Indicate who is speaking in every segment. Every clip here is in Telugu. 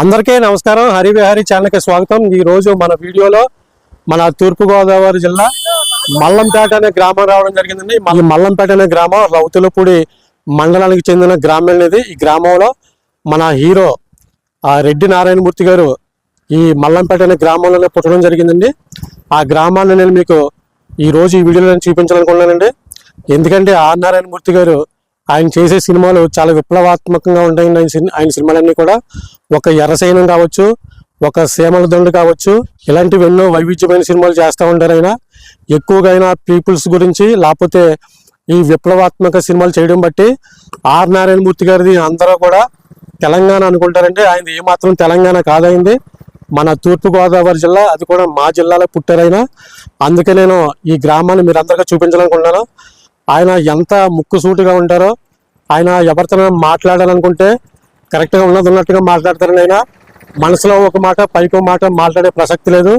Speaker 1: అందరికీ నమస్కారం. హరివిహారీ ఛానల్కి స్వాగతం. ఈ రోజు మన వీడియోలో మన తూర్పుగోదావరి జిల్లా మల్లంపేట అనే గ్రామం రావడం జరిగిందండి. ఈ మల్లంపేట అనే గ్రామం రౌతులపూడి మండలానికి చెందిన గ్రామం అనేది. ఈ గ్రామంలో మన హీరో రెడ్డి నారాయణమూర్తి గారు ఈ మల్లంపేట అనే గ్రామంలోనే పుట్టడం జరిగిందండి. ఆ గ్రామాన్ని నేను మీకు ఈ రోజు ఈ వీడియోలో చూపించాలనుకున్నానండి. ఎందుకంటే ఆర్ నారాయణమూర్తి గారు ఆయన చేసే సినిమాలు చాలా విప్లవాత్మకంగా ఉంటాయండి. ఆయన సినిమాలన్నీ కూడా ఒక ఎర్రసైనం కావచ్చు, ఒక సీమల దండు కావచ్చు, ఇలాంటివి ఎన్నో వైవిధ్యమైన సినిమాలు చేస్తూ ఉంటారు. ఆయన ఎక్కువగా ఆయన పీపుల్స్ గురించి లేకపోతే ఈ విప్లవాత్మక సినిమాలు చేయడం బట్టి ఆర్ నారాయణమూర్తి గారిది అందరూ కూడా తెలంగాణ అనుకుంటారంటే ఆయన ఏమాత్రం తెలంగాణ కాదైంది మన తూర్పుగోదావరి జిల్లా, అది కూడా మా జిల్లాలో పుట్టారైనా. అందుకే నేను ఈ గ్రామాన్ని మీరు అందరికీ చూపించాలనుకుంటున్నాను. ఆయన ఎంత ముక్కుసూటిగా ఉంటారో, ఆయన ఎవరితో మాట్లాడాలనుకుంటే కరెక్ట్గా ఉన్నట్టుగా మాట్లాడతారని. ఆయన మనసులో ఒక మాట పైకి ఒక మాట మాట్లాడే ప్రసక్తి లేదు.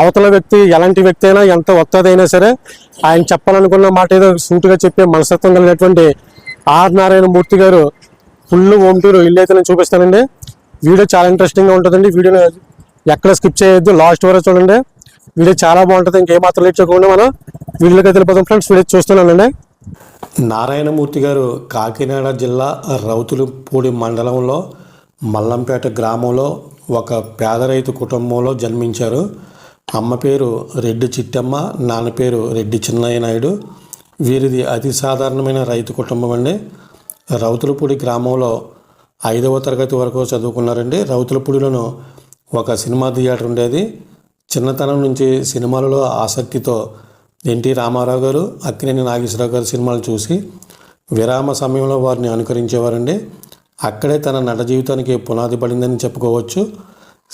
Speaker 1: అవతల వ్యక్తి ఎలాంటి వ్యక్తి అయినా, ఎంత ఒత్తదైనా సరే ఆయన చెప్పాలనుకున్న మాట ఏదో సూటిగా చెప్పే మనస్తత్వం కలిగినటువంటి ఆర్ నారాయణమూర్తి గారు ఫుల్ హోమ్ టూర్ ఇల్లు అయితే నేను చూపిస్తానండి. వీడియో చాలా ఇంట్రెస్టింగ్గా ఉంటుందండి. వీడియోని ఎక్కడ స్కిప్ చేయొద్దు, లాస్ట్ వరకు చూడండి. వీడియో చాలా బాగుంటుంది. ఇంకేమాత్రం లేట్ చేయకుండా మనం వీడియోకి వెళ్ళిపోతాం ఫ్రెండ్స్. వీడియో చూస్తున్నానండి. నారాయణమూర్తి గారు కాకినాడ జిల్లా రౌతులపూడి మండలంలో మల్లంపేట గ్రామంలో ఒక పేద రైతు కుటుంబంలో జన్మించారు. అమ్మ పేరు రెడ్డి చిట్టమ్మ, నాన్న పేరు రెడ్డి చిన్నయ్య నాయుడు. వీరిది అతి సాధారణమైన రైతు కుటుంబం అండి. రౌతులపూడి గ్రామంలో 5వ తరగతి వరకు చదువుకున్నారండి. రౌతులపూడిలోనూ ఒక సినిమా థియేటర్ ఉండేది. చిన్నతనం నుంచి సినిమాలలో ఆసక్తితో ఎన్టీ రామారావు గారు, అక్కినేని నాగేశ్వరరావు గారు సినిమాలు చూసి విరామ సమయంలో వారిని అనుకరించేవారండి. అక్కడే తన నట జీవితానికి పునాది పడిందని చెప్పుకోవచ్చు.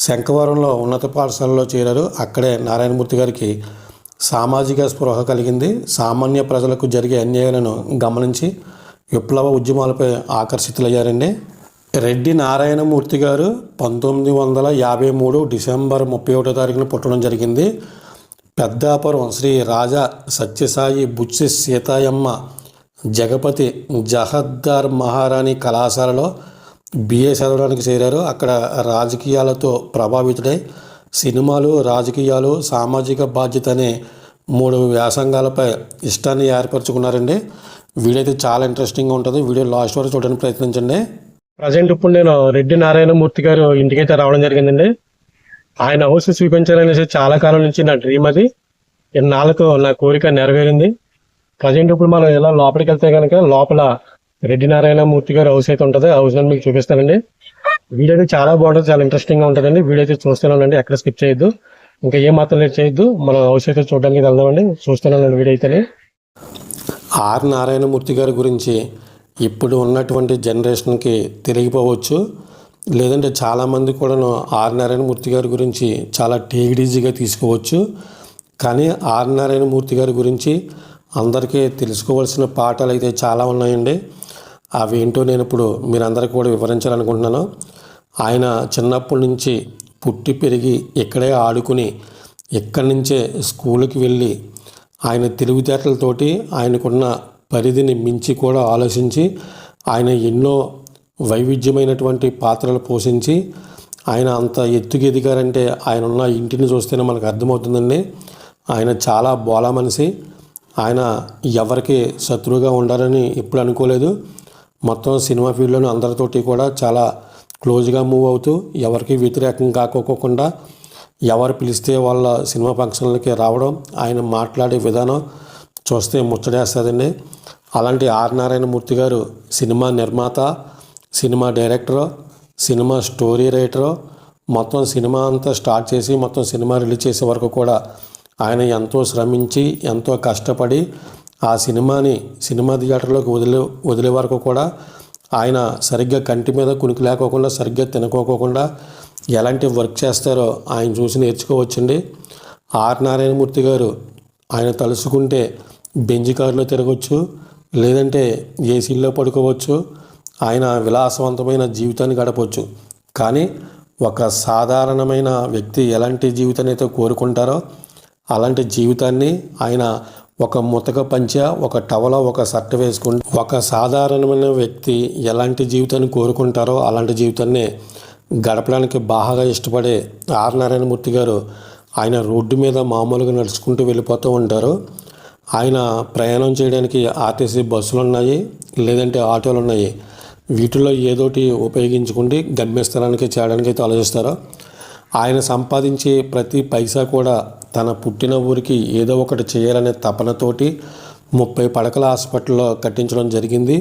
Speaker 1: శంఖవరంలో ఉన్నత పాఠశాలలో చేరారు. అక్కడే నారాయణమూర్తి గారికి సామాజిక స్పృహ కలిగింది. సామాన్య ప్రజలకు జరిగే అన్యాయాలను గమనించి విప్లవ ఉద్యమాలపై ఆకర్షితులయ్యారండి. రెడ్డి నారాయణమూర్తి గారు 1953 డిసెంబర్ 31వ తారీఖున పుట్టడం జరిగింది. పెద్దాపురం శ్రీ రాజా సత్యసాయి బుచ్చి సీతాయమ్మ జగపతి జహద్దార్ మహారాణి కళాశాలలో బిఏ చదవడానికి చేరారు. అక్కడ రాజకీయాలతో ప్రభావితుడై సినిమాలు, రాజకీయాలు, సామాజిక బాధ్యత అనే 3 వ్యాసంగాలపై ఇష్టాన్ని ఏర్పరచుకున్నారండి. వీడియో అయితే చాలా ఇంట్రెస్టింగ్గా ఉంటుంది. వీడియో లాస్ట్ వరకు చూడడానికి ప్రయత్నించండి. ప్రజెంట్ ఇప్పుడు నేను రెడ్డి నారాయణమూర్తి గారు ఇంటికైతే రావడం జరిగిందండి. ఆయన హౌస్ చూపించాలనేసి చాలా కాలం నుంచి నా డ్రీమ్. అది ఎన్నాళ్ళకు నా కోరిక నెరవేరింది. ప్రజెంట్ ఇప్పుడు మనం ఇలా లోపలికి వెళ్తే కనుక లోపల రెడ్డి నారాయణమూర్తి గారు హౌస్ అయితే ఉంటుంది. హౌస్ అని మీకు చూపిస్తానండి. వీడియో అయితే చాలా బాగుంటుంది, చాలా ఇంట్రెస్టింగ్గా ఉంటుందండి. వీడియో అయితే చూస్తున్నానండి, ఎక్కడ స్కిప్ చేయొద్దు, ఇంకా ఏ మాత్రం లేట్ చేయొద్దు. మనం హౌస్ అయితే చూడడానికి వెళ్దామండి. చూస్తున్నానండి వీడియో అయితే. ఆర్ నారాయణమూర్తి గారి గురించి ఇప్పుడు ఉన్నటువంటి జనరేషన్కి తెలియకపోవచ్చు, లేదంటే చాలామంది కూడాను ఆర్ నారాయణమూర్తి గారి గురించి చాలా టేక్ ఈజీగా తీసుకోవచ్చు. కానీ ఆర్ నారాయణమూర్తి గారి గురించి అందరికీ తెలుసుకోవాల్సిన పాఠాలు అయితే చాలా ఉన్నాయండి. అవి ఏంటో నేను ఇప్పుడు మీరందరికీ కూడా వివరించాలనుకుంటున్నాను. ఆయన చిన్నప్పటి నుంచి పుట్టి పెరిగి ఇక్కడే ఆడుకుని ఇక్కడి నుంచే స్కూల్కి వెళ్ళి ఆయన తెలివితేటలతోటి ఆయనకున్న పరిధిని మించి కూడా ఆలోచించి ఆయన ఎన్నో వైవిధ్యమైనటువంటి పాత్రలు పోషించి ఆయన అంత ఎత్తుకు ఎదిగారంటే ఆయన ఉన్న ఇంటిని చూస్తేనే మనకు అర్థమవుతుందండి. ఆయన చాలా బోలా మనిషి. ఆయన ఎవరికి శత్రువుగా ఉండాలని ఎప్పుడు అనుకోలేదు. మొత్తం సినిమా ఫీల్డ్లోని అందరితోటి కూడా చాలా క్లోజ్గా మూవ్ అవుతూ ఎవరికి వ్యతిరేకం కాకోకుండా ఎవరు పిలిస్తే వాళ్ళ సినిమా ఫంక్షన్లకి రావడం, ఆయన మాట్లాడే విధానం చూస్తే ముచ్చటేస్తుందండి. అలాంటి ఆర్ నారాయణమూర్తి గారు సినిమా నిర్మాత, cinema director, cinema story writer, మొత్తం సినిమా అంతా స్టార్ట్ చేసి మొత్తం సినిమా రిలీజ్ చేసే వరకు కూడా ఆయన ఎంతో శ్రమించి ఎంతో కష్టపడి ఆ సినిమా థియేటర్లోకి వదిలే వరకు కూడా ఆయన సరిగ్గా కంటి మీద కునికి లేకోకుండా, సరిగ్గా తినకోకుండా ఎలాంటి వర్క్ చేస్తారో ఆయన చూసి నేర్చుకోవచ్చండి. ఆర్ నారాయణమూర్తి గారు ఆయన తలుసుకుంటే బెంజ్ కారులో తిరగవచ్చు, లేదంటే ఏసీల్లో పడుకోవచ్చు, ఆయన విలాసవంతమైన జీవితాన్ని గడపవచ్చు. కానీ ఒక సాధారణమైన వ్యక్తి ఎలాంటి జీవితాన్ని అయితే కోరుకుంటారో అలాంటి జీవితాన్ని ఆయన ఒక ముతక పంచ, ఒక టవల, ఒక షర్ట్ వేసుకుంటూ ఒక సాధారణమైన వ్యక్తి ఎలాంటి జీవితాన్ని కోరుకుంటారో అలాంటి జీవితాన్ని గడపడానికి బాగా ఇష్టపడే ఆర్ నారాయణమూర్తి గారు ఆయన రోడ్డు మీద మామూలుగా నడుచుకుంటూ వెళ్ళిపోతూ ఉంటారు. ఆయన ప్రయాణం చేయడానికి ఆర్టీసీ బస్సులు ఉన్నాయి, లేదంటే ఆటోలు ఉన్నాయి. వీటిలో ఏదోటి ఉపయోగించుకుంటే గమ్యస్థానానికి చేరడానికి అయితే ఆలోచిస్తారు. ఆయన సంపాదించే ప్రతి పైసా కూడా తన పుట్టిన ఊరికి ఏదో ఒకటి చేయాలనే తపనతోటి 30 పడకల హాస్పిటల్లో కట్టించడం జరిగింది.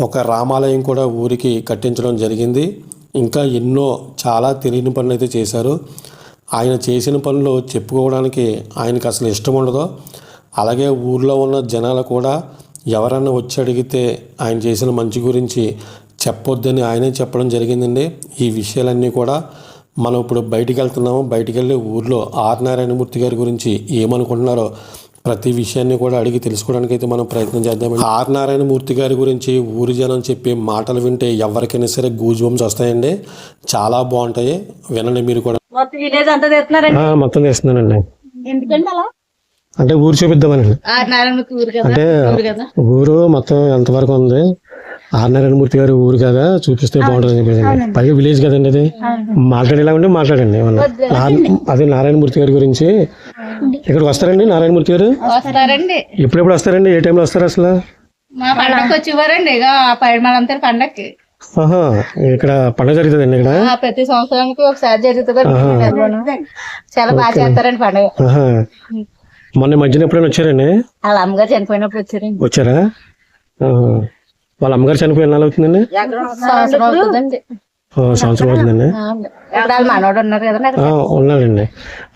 Speaker 1: ఒక రామాలయం కూడా ఊరికి కట్టించడం జరిగింది. ఇంకా ఎన్నో చాలా తెలియని పనులు అయితే చేశారు. ఆయన చేసిన పనులు చెప్పుకోవడానికి ఆయనకు అసలు ఇష్టం ఉండదు. అలాగే ఊర్లో ఉన్న జనాలు కూడా ఎవరన్నా వచ్చి అడిగితే ఆయన చేసిన మంచి గురించి చెప్పొద్దని ఆయనే చెప్పడం జరిగిందండి. ఈ విషయాలన్నీ కూడా మనం ఇప్పుడు బయటికి వెళ్తున్నాము. బయటికి వెళ్ళి ఊర్లో ఆర్ నారాయణమూర్తి గారి గురించి ఏమనుకుంటున్నారో ప్రతి విషయాన్ని కూడా అడిగి తెలుసుకోవడానికి అయితే మనం ప్రయత్నం చేద్దామండి. ఆర్ నారాయణమూర్తి గారి గురించి ఊరి జనం చెప్పే మాటలు వింటే ఎవరికైనా సరే గూజ్ బంప్స్ వస్తాయండి. చాలా బాగుంటాయి, వినండి మీరు కూడా. మొత్తం చేస్తున్నానండి, అంటే ఊరు చూపిద్దామనండి. అంటే ఊరు మొత్తం ఎంతవరకు ఉంది, ఆర్ నారాయణమూర్తి గారి ఊరు కదా, చూపిస్తే బాగుంటుంది చెప్పేసి. పైగా విలేజ్ కదండి అది. మాట్లాడేలా ఉంటే మాట్లాడండి ఏమన్నా. అదే నారాయణమూర్తి గారి గురించి. ఇక్కడికి వస్తారండి నారాయణమూర్తి గారు? ఎప్పుడెప్పుడు వస్తారండి? ఏ టైంలో వస్తారు అసలు?
Speaker 2: పండక్కి
Speaker 1: ఇక్కడ పండుగ జరుగుతుందండి. ఇక్కడ
Speaker 2: ప్రతి సంవత్సరానికి ఒకసారి జరుగుతుంది. చాలా బాగా చేస్తారండి పండుగ.
Speaker 1: మొన్న మధ్యన ఎప్పుడైనా వచ్చారండి?
Speaker 2: వాళ్ళ అమ్మగారు చనిపోయినప్పుడు వచ్చారండి.
Speaker 1: వచ్చారా? వాళ్ళ అమ్మగారు చనిపోయి ఎన్నాళ్ళు అవుతుందండి?
Speaker 2: సంవత్సరం అవుతుందండి.
Speaker 1: సంవత్సరం అవుతుందండి.
Speaker 2: మనోడు ఉన్నారు కదా.
Speaker 1: ఉన్నాడండి.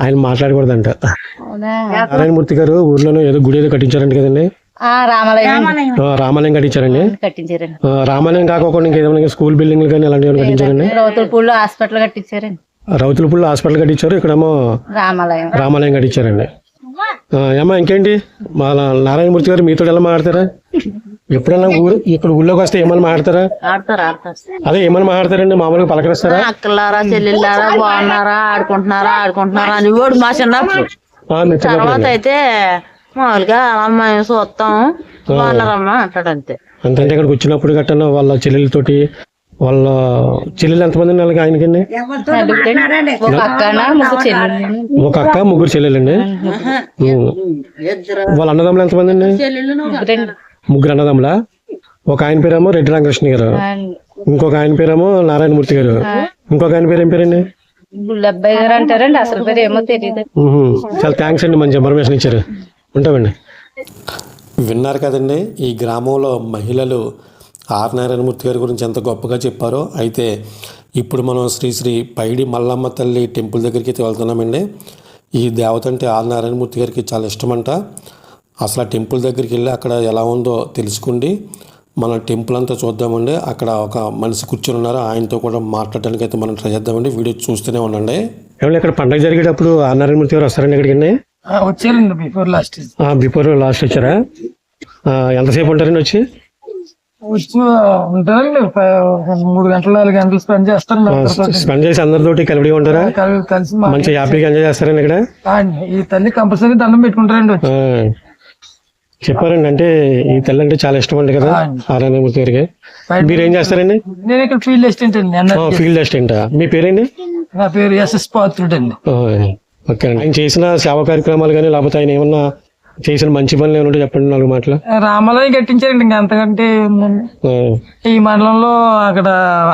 Speaker 1: ఆయన మాట్లాడకూడదంట. నారాయణమూర్తి గారు ఊర్లోనే ఏదో గుడి ఏదో కట్టించారంట కదండి? రామాలయం కట్టించారండి. రామాలయం కాకుండా ఇంకేమైనా స్కూల్ బిల్డింగ్లు కానీ అలాంటివి కట్టించారండి?
Speaker 2: రౌతులపూడిలో హాస్పిటల్ కట్టించారండి.
Speaker 1: రౌతులపూడిలో హాస్పిటల్ కట్టించారు, ఇక్కడేమో రామాలయం కట్టించారండి. ఏమ్మా ఇంకేంటి? మా నారాయణమూర్తి గారు మీతో ఎలా మాట్లాడతారా? ఎప్పుడైనా ఇక్కడ ఊళ్ళోకి వస్తే ఏమన్నా మాట్లాడతారా? అదే ఏమన్నా మాట్లాడతారండి? మామూలుగా పలకరిస్తారా?
Speaker 2: అక్కలారా చెల్లెళ్ళారా బాగున్నారా ఆడుకుంటున్నారా అని వాడు మా చిన్నప్పుడు. తర్వాత అయితే మామూలుగా అమ్మాయి చూస్తాం బాగున్నారమ్మా అంటాడు అంతే.
Speaker 1: అంటే ఇక్కడికి వచ్చినప్పుడు గట్టా వాళ్ళ చెల్లెలతోటి, వాళ్ళ చెల్లెలు ఎంతమంది అండి ఆయనకండి? ఒక అక్క ముగ్గురు చెల్లెలండి. వాళ్ళ అన్నదమ్ములు ఎంతమంది అండి? ముగ్గురు అన్నదమ్ములా? ఒక ఆయన పేరేమో రెడ్డి రామకృష్ణ గారు, ఇంకొక ఆయన పేరేమో నారాయణమూర్తి గారు, ఇంకొక ఆయన పేరు ఏం పేరండి?
Speaker 2: అబ్బాయి గారు అంటారండి, అసలు పేరు ఏమో తెలియదు.
Speaker 1: చాలా థ్యాంక్స్ అండి, మంచి ఇన్ఫర్మేషన్ ఇచ్చారు. ఉంటామండి. విన్నారు కదండి, ఈ గ్రామంలో మహిళలు ఆర్ నారాయణమూర్తి గారి గురించి ఎంత గొప్పగా చెప్పారో. అయితే ఇప్పుడు మనం శ్రీ పైడి మల్లమ్మ తల్లి టెంపుల్ దగ్గరికి అయితే వెళ్తున్నామండి. ఈ దేవత అంటే ఆర్ నారాయణమూర్తి గారికి చాలా ఇష్టమంట. అసలు ఆ టెంపుల్ దగ్గరికి వెళ్ళి అక్కడ ఎలా ఉందో తెలుసుకోండి. మన టెంపుల్ అంతా చూద్దామండి. అక్కడ ఒక మనిషి కూర్చొని ఉన్నారు, ఆయనతో కూడా మాట్లాడడానికి అయితే మనం ట్రై చేద్దామండి. వీడియో చూస్తూనే ఉండండి. ఏమన్నా ఇక్కడ పండుగ జరిగేటప్పుడు ఆర్ నారాయణమూర్తి గారు వస్తారండి ఇక్కడికి?
Speaker 3: వచ్చారండి,
Speaker 1: బిఫోర్ లాస్ట్ వచ్చారా? ఎంతసేపు ఉంటారండి వచ్చి
Speaker 3: ఉంటారండి? 3 గంటలు 4 గంటలు స్పెండ్ చేస్తారు.
Speaker 1: స్పెండ్ చేసి అందరితోటి కలిపి ఉంటారా?
Speaker 3: కలిసి
Speaker 1: మంచి హ్యాపీగా ఎంజాయ్ చేస్తారండి ఇక్కడ.
Speaker 3: ఈ తల్లి కంపల్సరీ దండం పెట్టుకుంటారండి.
Speaker 1: చెప్పారండి, అంటే ఈ తల్లి అంటే చాలా ఇష్టం అండి కదా నారాయణమూర్తి గారికి. మీరు ఏం చేస్తారండి?
Speaker 3: నేను ఇక్కడ ఫీల్డ్ అసిస్టెంట్ అండి.
Speaker 1: Field assistant. మీ పేరేంటి?
Speaker 3: నా పేరు ఎస్ఎస్ పాత్రుడు అండి.
Speaker 1: ఓకే అండి. ఆయన చేసిన సేవా కార్యక్రమాలు కానీ లేకపోతే ఆయన ఏమన్నా చేసిన మంచి పనులు ఏమంటే చెప్పండి 4 మాటలు.
Speaker 3: రామాలయం కట్టించారండి, ఇంకా అంతకంటే ఈ మండలంలో అక్కడ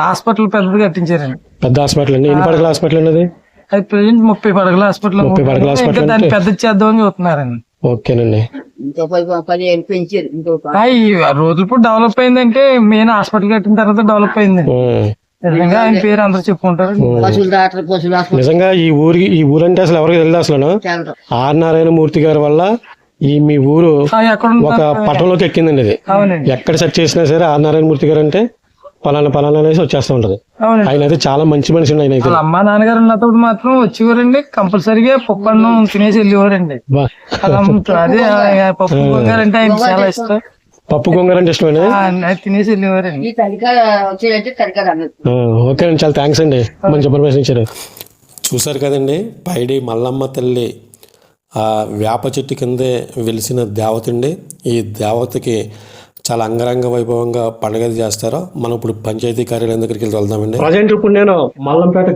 Speaker 3: హాస్పిటల్ పెద్దది కట్టించారండి.
Speaker 1: పెద్ద హాస్పిటల్ అండి. ఎన్ని పడకల హాస్పిటల్ అండి అది?
Speaker 3: అది ప్రెసెంట్ 30 పడకల హాస్పిటల్.
Speaker 1: 30 పడకల హాస్పిటల్.
Speaker 3: దాన్ని పెద్ద చేద్దామని చూస్తున్నారండి.
Speaker 1: ఓకేనండి.
Speaker 3: రోజులు డెవలప్ అయిందంటే మెయిన్ హాస్పిటల్ కట్టిన తర్వాత డెవలప్ అయిందండి. నిజంగా ఆయన పేరు అందరూ చెప్పుకుంటారు.
Speaker 1: నిజంగా ఈ ఊరంటే అసలు ఎవరికి తెలియదు అసలు. ఆర్ నారాయణమూర్తి గారి వల్ల మీ ఊరు ఒక పట్టణంలోకి ఎక్కిందండి. అది ఎక్కడ సెర్చ్ చేసినా సరే ఆర్ నారాయణమూర్తి గారు అంటే పలానా అనేసి వచ్చేస్తూ ఉంటది. ఆయన అయితే చాలా మంచి మనిషి అండి. ఆయన అయితే
Speaker 3: అమ్మా నాన్నగారు ఉన్నప్పుడు మాత్రం వచ్చేవారండి, కంపల్సరీగా పప్పు అన్నం తినేసి వెళ్ళేవారండి. అదే పప్పు గొంగర అంటే ఆయన చాలా ఇష్టం.
Speaker 1: పప్పు గొంగర అంటే ఇష్టమేనా?
Speaker 3: తినేసి వెళ్ళేవారండి.
Speaker 1: ఓకే అండి, చాలా థ్యాంక్స్ అండి, మంచి ఇన్ఫర్మేషన్ ఇచ్చారు. చూసారు కదండి, పైడి మల్లమ్మ తల్లి ఆ వేప చెట్టు కిందే వెలిసిన దేవత అండి. ఈ దేవతకి చాలా అంగరంగ వైభవంగా పండుగ చేస్తారో మనం ఇప్పుడు పంచాయతీ కార్యాలయం దగ్గరికి వెళ్దామండి. ప్రజెంట్ ఇప్పుడు నేను మల్లంపేట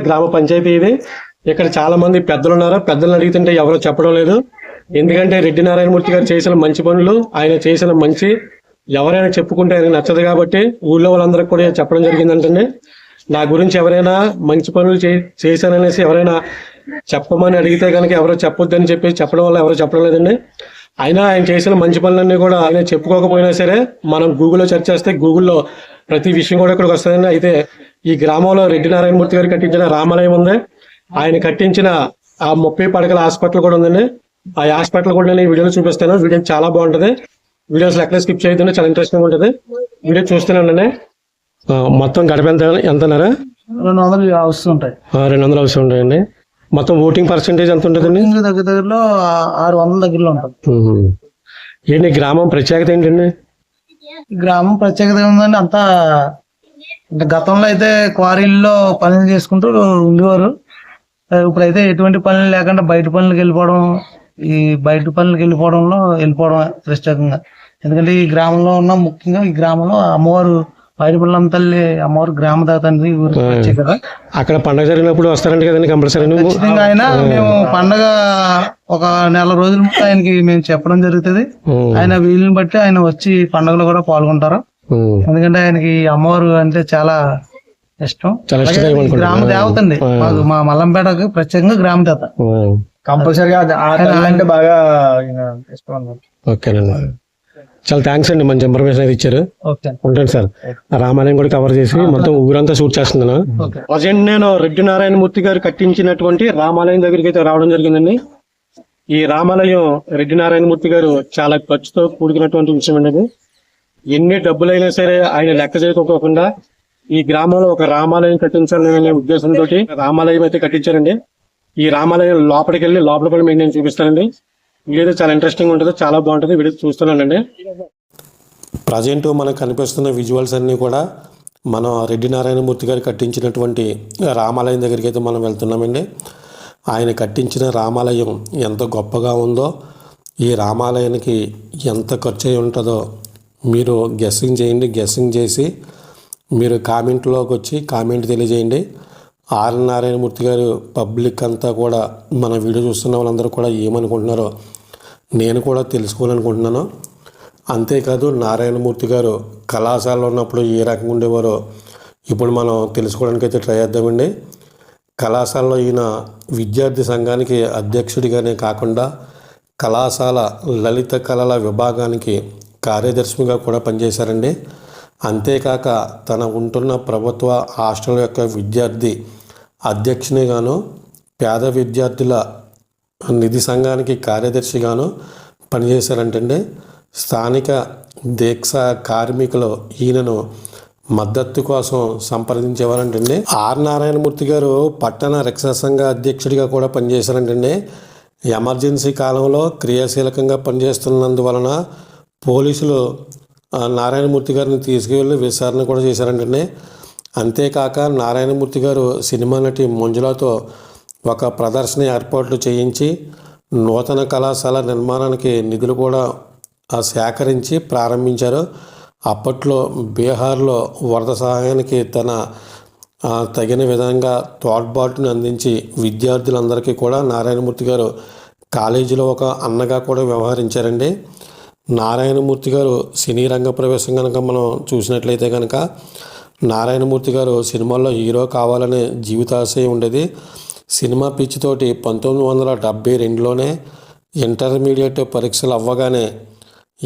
Speaker 1: గ్రామ పంచాయతీ ఇది. ఇక్కడ చాలా మంది పెద్దలు ఉన్నారు. పెద్దలను అడిగితే ఎవరో చెప్పడం లేదు. ఎందుకంటే రెడ్డి నారాయణమూర్తి గారు చేసిన మంచి పనులు, ఆయన చేసిన మంచి ఎవరైనా చెప్పుకుంటే ఆయనకు నచ్చదు కాబట్టి ఊళ్ళో వాళ్ళందరికీ కూడా చెప్పడం జరిగిందంటే నా గురించి ఎవరైనా మంచి పనులు చేశాననేసి ఎవరైనా చెప్పమని అడిగితే కనుక ఎవరో చెప్పొద్దని చెప్పి చెప్పడం వల్ల ఎవరో చెప్పడం లేదండి. అయినా ఆయన చేసిన మంచి పనులన్నీ కూడా ఆయన చెప్పుకోకపోయినా సరే మనం గూగుల్లో సెర్చ్ చేస్తే గూగుల్లో ప్రతి విషయం కూడా ఇక్కడికి వస్తుందండి. అయితే ఈ గ్రామంలో రెడ్డి నారాయణమూర్తి గారు కట్టించిన రామాలయం ఉంది. ఆయన కట్టించిన ఆ 30 పడకల హాస్పిటల్ కూడా ఉందండి. ఆ హాస్పిటల్ కూడా నేను ఈ వీడియోలో చూపిస్తాను. వీడియో చాలా బాగుంటుంది. వీడియోస్ ఎక్కడ స్కిప్ చేయొద్దండి, చాలా ఇంట్రెస్టింగ్ ఉంటుంది. వీడియో చూస్తున్నానండి. మొత్తం గడప ఎంతన్నారా?
Speaker 3: 200 హౌస్ ఉంటాయి.
Speaker 1: 200 హౌస్ ఉంటాయండి. మొత్తం ఓటింగ్ పర్సెంటేజ్ ఎంత ఉంటుందండి?
Speaker 3: దగ్గరలో 600 దగ్గరలో ఉంటుంది.
Speaker 1: ఏంటి గ్రామం ప్రత్యేకత ఏంటండి?
Speaker 3: గ్రామం ప్రత్యేకత ఉందండి. అంతా అంటే గతంలో అయితే క్వారీల్లో పనులు చేసుకుంటూ ఉండేవారు. ఇప్పుడైతే ఎటువంటి పనులు లేకుండా బయట పనులకు వెళ్ళిపోవడం, ఈ బయట పనులకు వెళ్ళిపోవడం ప్రత్యేకంగా. ఎందుకంటే ఈ గ్రామంలో ఉన్న ముఖ్యంగా ఈ గ్రామంలో అమ్మవారు పైడిపల్లం తల్లి అమ్మవారు గ్రామదాత అండి కదా.
Speaker 1: అక్కడ పండుగ జరిగినప్పుడు వస్తారండి కదండి కంపల్సరీ?
Speaker 3: ఖచ్చితంగా ఆయన మేము పండగ ఒక నెల రోజుల ముందు ఆయనకి మేము చెప్పడం జరుగుతుంది. ఆయన వీలుని బట్టి ఆయన వచ్చి పండుగలో కూడా పాల్గొంటారు. ఎందుకంటే ఆయనకి అమ్మవారు అంటే చాలా ఇష్టం. గ్రామ దేవత అండి మా మల్లంపేటకి ప్రత్యేకంగా గ్రామ దేవత. కంపల్సరీగా అంటే బాగా ఇష్టం.
Speaker 1: ఓకేనండి, చాలా థ్యాంక్స్ అండి, మంచి ఇన్ఫర్మేషన్ అయితే ఇచ్చారు. ఉంటాను సార్. రామాలయం కూడా కవర్ చేసి మొత్తం ఊరంతా షూట్ చేస్తున్నాను. ప్రజెంట్ నేను రెడ్డి నారాయణమూర్తి గారు కట్టించినటువంటి రామాలయం దగ్గరికి అయితే రావడం జరిగిందండి. ఈ రామాలయం రెడ్డి నారాయణమూర్తి గారు చాలా ఖర్చుతో కూడుకున్నటువంటి విషయం అండి. ఎన్ని డబ్బులైనా సరే ఆయన లెక్క చేయకోకుండా ఈ గ్రామంలో ఒక రామాలయం కట్టించాలనే ఉద్దేశంతో రామాలయం అయితే కట్టించారండి. ఈ రామాలయం లోపలికి వెళ్ళి లోపల కూడా మీకు నేను చూపిస్తానండి. వీడియో చాలా ఇంట్రెస్టింగ్ ఉంటుంది, చాలా బాగుంటుంది. వీడియో చూస్తున్నానండి. ప్రజెంట్ మనకు కనిపిస్తున్న విజువల్స్ అన్నీ కూడా మనం రెడ్డి నారాయణమూర్తి గారు కట్టించినటువంటి రామాలయం దగ్గరికి అయితే మనం వెళ్తున్నామండి. ఆయన కట్టించిన రామాలయం ఎంత గొప్పగా ఉందో, ఈ రామాలయానికి ఎంత ఖర్చు అయి ఉంటుందో మీరు గెస్సింగ్ చేయండి. గెస్సింగ్ చేసి మీరు కామెంట్లోకి వచ్చి కామెంట్ తెలియజేయండి. ఆర్ నారాయణమూర్తి గారు పబ్లిక్ అంతా కూడా మన వీడియో చూస్తున్న వాళ్ళందరూ కూడా ఏమనుకుంటున్నారో నేను కూడా తెలుసుకోవాలనుకుంటున్నాను. అంతేకాదు నారాయణమూర్తి గారు కళాశాలలో ఉన్నప్పుడు ఏ రకంగా ఉండేవారో ఇప్పుడు మనం తెలుసుకోవడానికి అయితే ట్రై చేద్దామండి. కళాశాలలో ఈయన విద్యార్థి సంఘానికి అధ్యక్షుడిగానే కాకుండా కళాశాల లలిత కళల విభాగానికి కార్యదర్శిగా కూడా పనిచేశారండి. అంతేకాక తన ఉంటున్న ప్రభుత్వ హాస్టల్ యొక్క విద్యార్థి అధ్యక్షునిగాను, పేద విద్యార్థుల నిధి సంఘానికి కార్యదర్శిగాను పనిచేశారంటండి. స్థానిక దీక్ష కార్మికులు ఈయనను మద్దతు కోసం సంప్రదించేవారంటండి. ఆర్ నారాయణమూర్తి గారు పట్టణ రిక్షా సంఘ అధ్యక్షుడిగా కూడా పనిచేశారంటండి. ఎమర్జెన్సీ కాలంలో క్రియాశీలకంగా పనిచేస్తున్నందువలన పోలీసులు నారాయణమూర్తి గారిని తీసుకువెళ్ళి విచారణ కూడా చేశారంటండి. అంతేకాక నారాయణమూర్తి గారు సినిమా నటి మంజులతో ఒక ప్రదర్శన ఏర్పాట్లు చేయించి నూతన కళాశాల నిర్మాణానికి నిధులు కూడా సేకరించి ప్రారంభించారు. అప్పట్లో బీహార్లో వరద సహాయానికి తన తగిన విధంగా తోడ్పాటును అందించి విద్యార్థులందరికీ కూడా నారాయణమూర్తి గారు కాలేజీలో ఒక అన్నగా కూడా వ్యవహరించారండి. నారాయణమూర్తి గారు సినీ రంగ ప్రవేశం కనుక మనం చూసినట్లయితే కనుక నారాయణమూర్తి గారు సినిమాల్లో హీరో కావాలనే జీవితాశయం ఉండేది. సినిమా పిచ్చితోటి 1972లోనే ఇంటర్మీడియట్ పరీక్షలు అవ్వగానే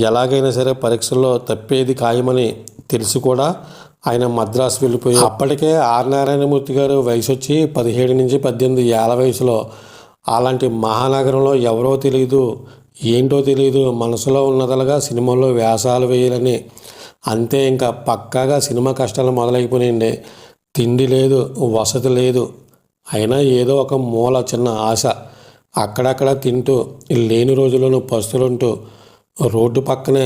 Speaker 1: ఎలాగైనా సరే పరీక్షల్లో తప్పేది ఖాయమని తెలిసి కూడా ఆయన మద్రాసు వెళ్ళిపోయి అప్పటికే ఆర్ నారాయణమూర్తి గారు వయసు వచ్చి 17 నుంచి 18 ఏళ్ల వయసులో అలాంటి మహానగరంలో ఎవరో తెలియదు, ఏంటో తెలియదు, మనసులో ఉన్నదలుగా సినిమాల్లో వేషాలు వేయాలని అంతే. ఇంకా పక్కాగా సినిమా కష్టాలు మొదలైపోయినాయండి. తిండి లేదు, వసతి లేదు, అయినా ఏదో ఒక మూల చిన్న ఆశ అక్కడక్కడ తింటూ లేని రోజులను పస్తులుంటూ రోడ్డు పక్కనే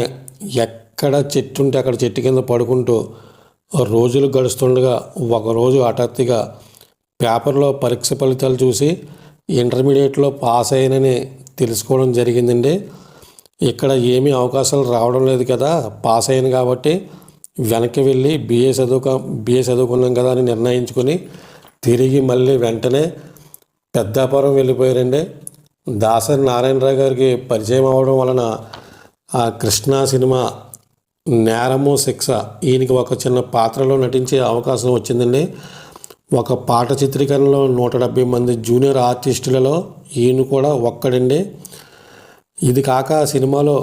Speaker 1: ఎక్కడ చెట్టు ఉంటే అక్కడ చెట్టు కింద పడుకుంటూ రోజులు గడుస్తుండగా ఒకరోజు హఠాత్తుగా పేపర్లో పరీక్ష ఫలితాలు చూసి ఇంటర్మీడియట్లో పాస్ అయ్యానని తెలుసుకోవడం జరిగిందండి. ఇక్కడ ఏమీ అవకాశాలు రావడం లేదు కదా, పాస్ అయ్యాను కాబట్టి వెనక్కి వెళ్ళి బిఏ చదువుకున్నాం కదా అని నిర్ణయించుకొని తిరిగి మళ్ళీ వెంటనే పెద్దాపురం వెళ్ళిపోయారండి. దాసరి నారాయణరావు గారికి పరిచయం అవ్వడం వలన ఆ కృష్ణా సినిమా నేరము శిక్ష ఈయనకి ఒక చిన్న పాత్రలో నటించే అవకాశం వచ్చిందండి. ఒక పాట చిత్రీకరణలో 170 మంది జూనియర్ ఆర్టిస్టులలో ఈయన కూడా ఒక్కడండి. ఇది కాక సినిమాలో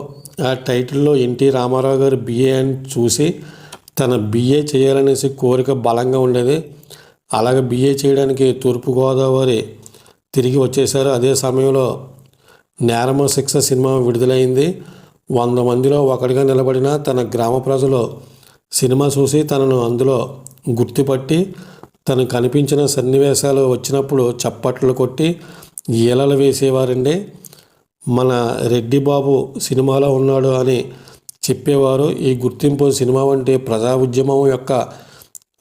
Speaker 1: ఆ టైటిల్లో ఎన్టీ రామారావు గారు బిఏ అని చూసి తన బిఏ చేయాలనేసి కోరిక బలంగా ఉండేది. అలాగే బిఏ చేయడానికి తూర్పుగోదావరి తిరిగి వచ్చేశారు. అదే సమయంలో నేరము శిక్ష సినిమా విడుదలైంది. 100 మందిలో ఒకటిగా నిలబడిన తన గ్రామ ప్రజలు సినిమా చూసి తనను అందులో గుర్తుపట్టి తను కనిపించిన సన్నివేశాలు వచ్చినప్పుడు చప్పట్లు కొట్టి ఈలలు వేసేవారండి. మన రెడ్డి బాబు సినిమాలో ఉన్నాడు అని చెప్పేవారు. ఈ గుర్తింపు సినిమా వంటి ప్రజా ఉద్యమం యొక్క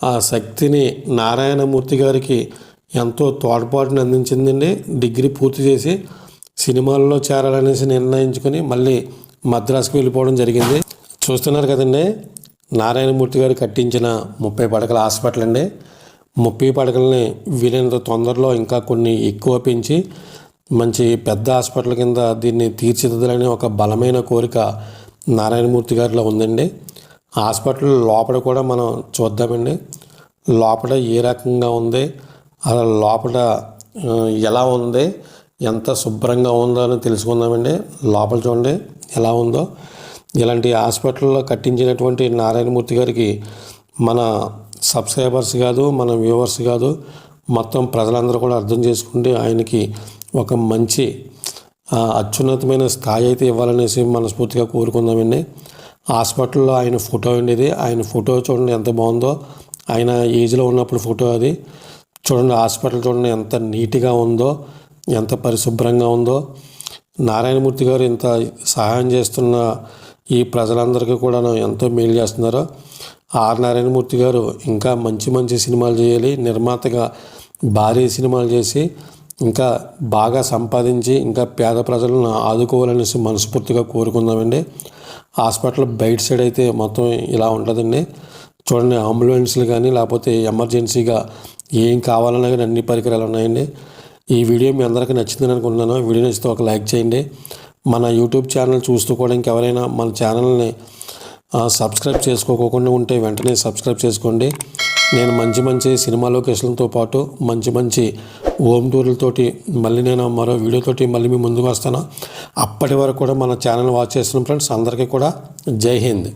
Speaker 1: ఆ శక్తిని నారాయణమూర్తి గారికి ఎంతో తోడ్పాటుని అందించిందండి. డిగ్రీ పూర్తి చేసి సినిమాల్లో చేరాలనేసి నిర్ణయించుకొని మళ్ళీ మద్రాసుకు వెళ్ళిపోవడం జరిగింది. చూస్తున్నారు కదండి, నారాయణమూర్తి గారు కట్టించిన 30 పడకల హాస్పిటల్ అండి. 30 పడకలని వీలైనంత తొందరలో ఇంకా కొన్ని ఎక్కువ పెంచి మంచి పెద్ద హాస్పిటల్ కింద దీన్ని తీర్చిదిద్దాలని ఒక బలమైన కోరిక నారాయణమూర్తి గారిలో ఉందండి. హాస్పిటల్ లోపల కూడా మనం చూద్దామండి. లోపల ఏ రకంగా ఉంది, అలా లోపల ఎలా ఉంది, ఎంత శుభ్రంగా ఉందో అని తెలుసుకుందామండి. లోపల చూడండి ఎలా ఉందో. ఇలాంటి హాస్పిటల్లో కట్టించినటువంటి నారాయణమూర్తి గారికి మన సబ్స్క్రైబర్స్ కాదు, మన వ్యూవర్స్ కాదు, మొత్తం ప్రజలందరూ కూడా అర్థం చేసుకుంటే ఆయనకి ఒక మంచి అత్యున్నతమైన స్థాయి అయితే ఇవ్వాలనేసి మనస్ఫూర్తిగా కోరుకుందామండి. హాస్పిటల్లో ఆయన ఫోటో ఉండేది. ఆయన ఫోటో చూడండి ఎంత బాగుందో. ఆయన ఏజ్లో ఉన్నప్పుడు ఫోటో అది చూడండి. హాస్పిటల్ చూడండి ఎంత నీట్గా ఉందో, ఎంత పరిశుభ్రంగా ఉందో. నారాయణమూర్తి గారు ఇంత సహాయం చేస్తున్న ఈ ప్రజలందరికీ కూడా ఎంతో మేలు చేస్తున్నారు. ఆర్ నారాయణమూర్తి గారు ఇంకా మంచి మంచి సినిమాలు చేయాలి, నిర్మాతగా భారీ సినిమాలు చేసి ఇంకా బాగా సంపాదించి ఇంకా పేద ప్రజలను ఆదుకోవాలనేసి మనస్ఫూర్తిగా కోరుకుందామండి. హాస్పిటల్ బయట సైడ్ అయితే మొత్తం ఇలా ఉంటుందండి. చూడండి, అంబులెన్స్లు కానీ లేకపోతే ఎమర్జెన్సీగా ఏం కావాలన్నా కానీ అన్ని పరికరాలు ఉన్నాయండి. ఈ వీడియో మీ అందరికీ నచ్చిందని అనుకుంటున్నాను. వీడియో నచ్చితే ఒక లైక్ చేయండి. మన యూట్యూబ్ ఛానల్ చూస్తూ కూడా ఇంకెవరైనా మన ఛానల్ని సబ్స్క్రైబ్ చేసుకోకుండా ఉంటే వెంటనే సబ్స్క్రైబ్ చేసుకోండి. నేను మంచి మంచి సినిమా లొకేషన్లతో పాటు మంచి మంచి హోమ్ టూర్లతోటి మళ్ళీ నేను మరో వీడియోతోటి మళ్ళీ మీ ముందుకు వస్తాను. అప్పటి వరకు కూడా మన ఛానల్ వాచ్ చేస్తున్న ఫ్రెండ్స్ అందరికీ కూడా జై హింద్.